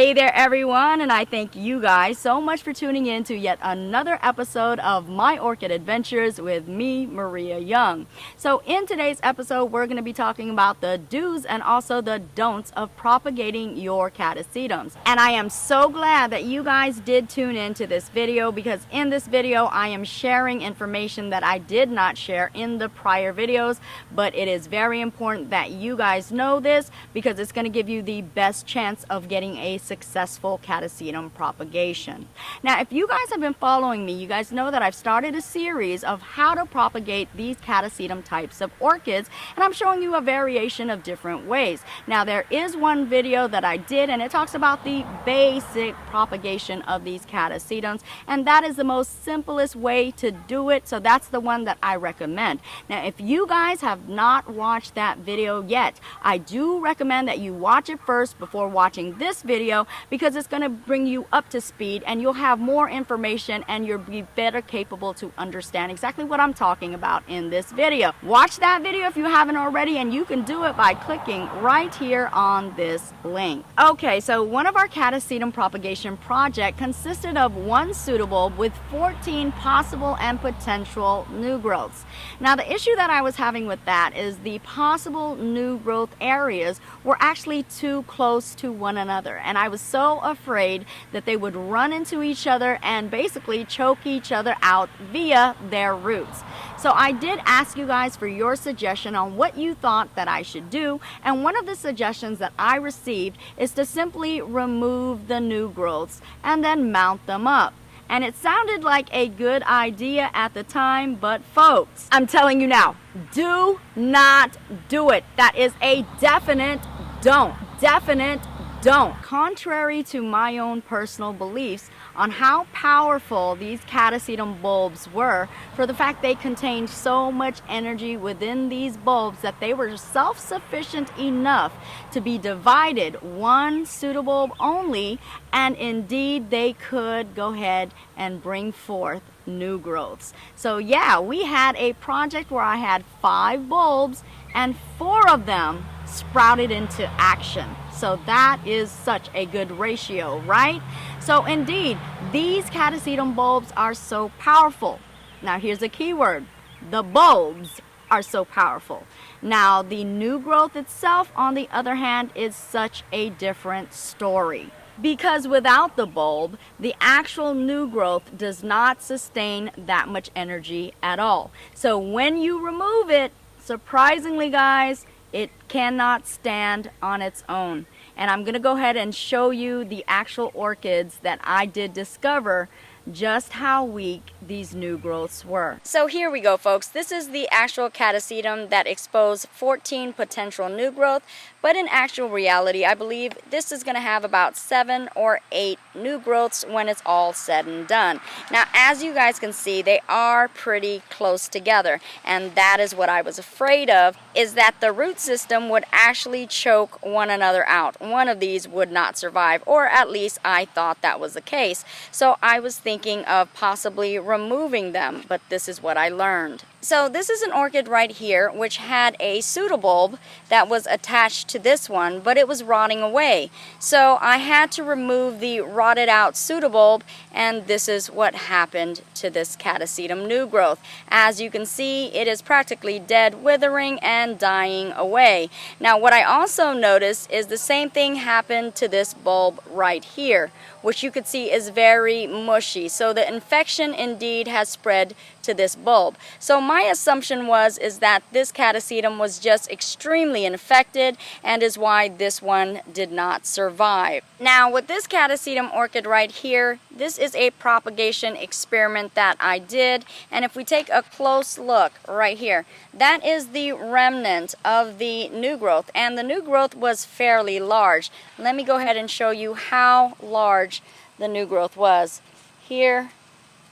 Hey there everyone, and I thank you guys so much for tuning in to yet another episode of My Orchid Adventures with me, Maria Young. So in today's episode, we're going to be talking about the do's and also the don'ts of propagating your catasetums. And I am so glad that you guys did tune in to this video, because in this video I am sharing information that I did not share in the prior videos, but it is very important that you guys know this because it's going to give you the best chance of getting a successful catasetum propagation. Now, if you guys have been following me, you guys know that I've started a series of how to propagate these catasetum types of orchids, and I'm showing you a variation of different ways. Now, there is one video that I did, and it talks about the basic propagation of these catasetums, and that is the most simplest way to do it, so that's the one that I recommend. Now, if you guys have not watched that video yet, I do recommend that you watch it first before watching this video, because it's going to bring you up to speed and you'll have more information and you'll be better capable to understand exactly what I'm talking about in this video. Watch that video if you haven't already, and you can do it by clicking right here on this link. Okay, so one of our catasetum propagation project consisted of one pseudobulb with 14 possible and potential new growths. Now, the issue that I was having with that is the possible new growth areas were actually too close to one another, and I was so afraid that they would run into each other and basically choke each other out via their roots. So I did ask you guys for your suggestion on what you thought that I should do, and one of the suggestions that I received is to simply remove the new growths and then mount them up. And it sounded like a good idea at the time, but folks, I'm telling you now, do not do it. That is a definite don't. Definite don't. Contrary to my own personal beliefs on how powerful these catasetum bulbs were, for the fact they contained so much energy within these bulbs that they were self-sufficient enough to be divided one pseudobulb only, and indeed they could go ahead and bring forth new growths. So yeah, we had a project where I had 5 bulbs and 4 of them sprouted into action. So that is such a good ratio, right? So indeed, these catasetum bulbs are so powerful. Now here's a key word: the bulbs are so powerful. Now the new growth itself, on the other hand, is such a different story. Because without the bulb, the actual new growth does not sustain that much energy at all. So when you remove it, surprisingly guys, it cannot stand on its own. And I'm going to go ahead and show you the actual orchids that I did discover just how weak these new growths were. So here we go, folks. This is the actual catasetum that exposed 14 potential new growth, but in actual reality, I believe this is going to have about 7 or 8 new growths when it's all said and done. Now, as you guys can see, they are pretty close together, and that is what I was afraid of, is that the root system would actually choke one another out. One of these would not survive, or at least I thought that was the case. So I was thinking of possibly removing them, but this is what I learned. So this is an orchid right here which had a pseudobulb that was attached to this one, but it was rotting away. So I had to remove the rotted out pseudobulb, and this is what happened to this catasetum new growth. As you can see, it is practically dead, withering and dying away. Now what I also noticed is the same thing happened to this bulb right here, which you could see is very mushy. So the infection indeed has spread to this bulb. So my assumption is that this catasetum was just extremely infected, and is why this one did not survive. Now with this catasetum orchid right here, this is a propagation experiment that I did, and if we take a close look right here, that is the remnant of the new growth, and the new growth was fairly large. Let me go ahead and show you how large the new growth was. Here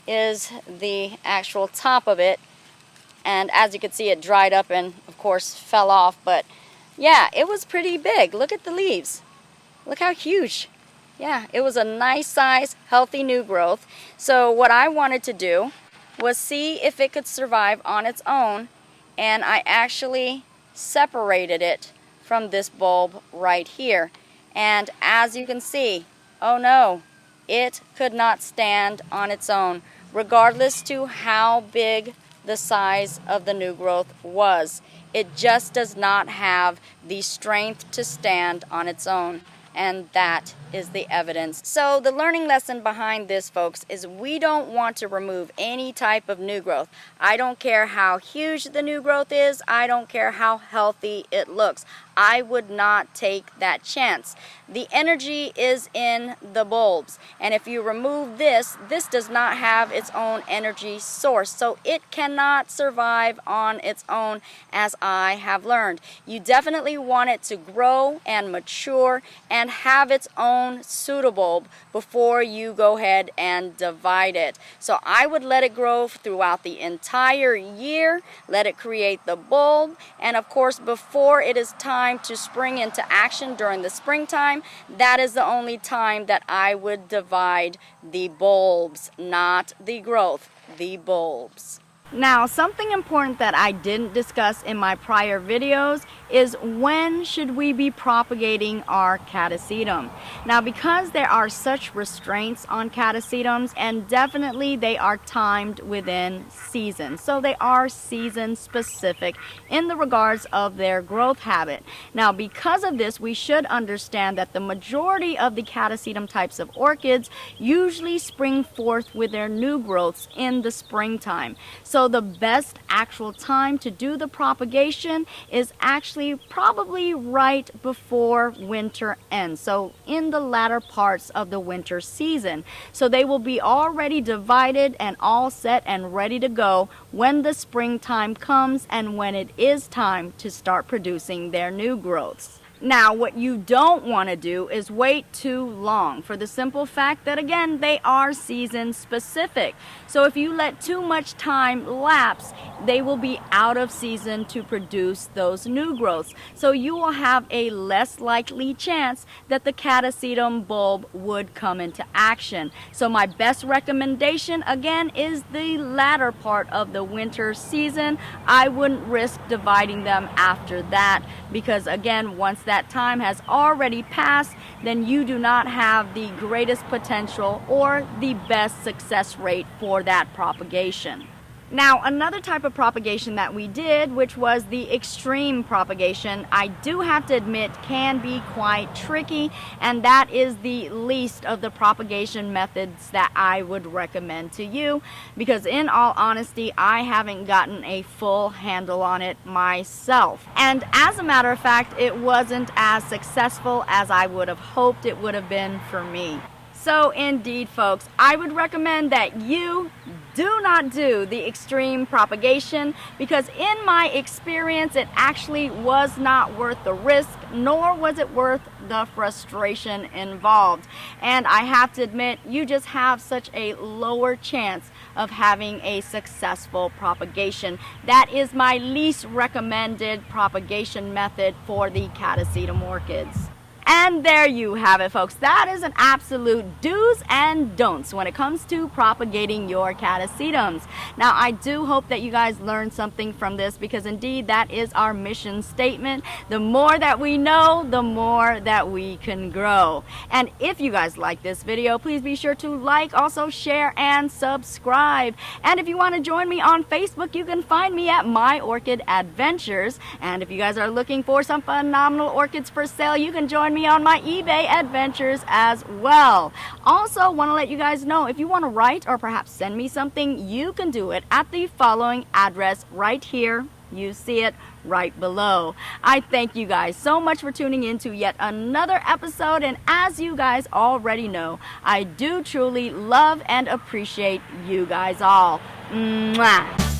is the actual top of it, and as you can see, it dried up and of course fell off, but yeah, it was pretty big. Look at the leaves. Look how huge. Yeah, it was a nice size, healthy new growth. So what I wanted to do was see if it could survive on its own, and I actually separated it from this bulb right here. And as you can see, oh no, it could not stand on its own, regardless to how big the size of the new growth was. It just does not have the strength to stand on its own. And that is the evidence. So the learning lesson behind this, folks, is we don't want to remove any type of new growth. I don't care how huge the new growth is. I don't care how healthy it looks. I would not take that chance. The energy is in the bulbs. And if you remove this, this does not have its own energy source. So it cannot survive on its own, as I have learned. You definitely want it to grow and mature and have its own pseudobulb before you go ahead and divide it. So I would let it grow throughout the entire year, let it create the bulb, and of course before it is time to spring into action during the springtime, that is the only time that I would divide the bulbs, not the growth, the bulbs. Now, something important that I didn't discuss in my prior videos is when should we be propagating our catasetum. Now, because there are such restraints on catasetums, and definitely they are timed within seasons, so they are season specific in the regards of their growth habit. Now, because of this, we should understand that the majority of the catasetum types of orchids usually spring forth with their new growths in the springtime. So the best actual time to do the propagation is actually probably right before winter ends. So in the latter parts of the winter season. So they will be already divided and all set and ready to go when the springtime comes and when it is time to start producing their new growths. Now, what you don't want to do is wait too long, for the simple fact that, again, they are season specific. So if you let too much time lapse, they will be out of season to produce those new growths. So you will have a less likely chance that the catasetum bulb would come into action. So my best recommendation, again, is the latter part of the winter season. I wouldn't risk dividing them after that because, again, once that time has already passed, then you do not have the greatest potential or the best success rate for that propagation. Now, another type of propagation that we did, which was the extreme propagation, I do have to admit can be quite tricky, and that is the least of the propagation methods that I would recommend to you, because in all honesty, I haven't gotten a full handle on it myself. And as a matter of fact, it wasn't as successful as I would have hoped it would have been for me. So indeed, folks, I would recommend that you do not do the extreme propagation, because in my experience it actually was not worth the risk, nor was it worth the frustration involved. And I have to admit, you just have such a lower chance of having a successful propagation. That is my least recommended propagation method for the catasetum orchids. And there you have it, folks. That is an absolute do's and don'ts when it comes to propagating your catasetums. Now, I do hope that you guys learned something from this, because indeed that is our mission statement. The more that we know, the more that we can grow. And if you guys like this video, please be sure to like, also share, and subscribe. And if you want to join me on Facebook, you can find me at My Orchid Adventures. And if you guys are looking for some phenomenal orchids for sale, you can join me on my eBay adventures as well. Also, want to let you guys know, if you want to write or perhaps send me something, you can do it at the following address right here. You see it right below. I thank you guys so much for tuning in to yet another episode, and as you guys already know, I do truly love and appreciate you guys all. Mwah.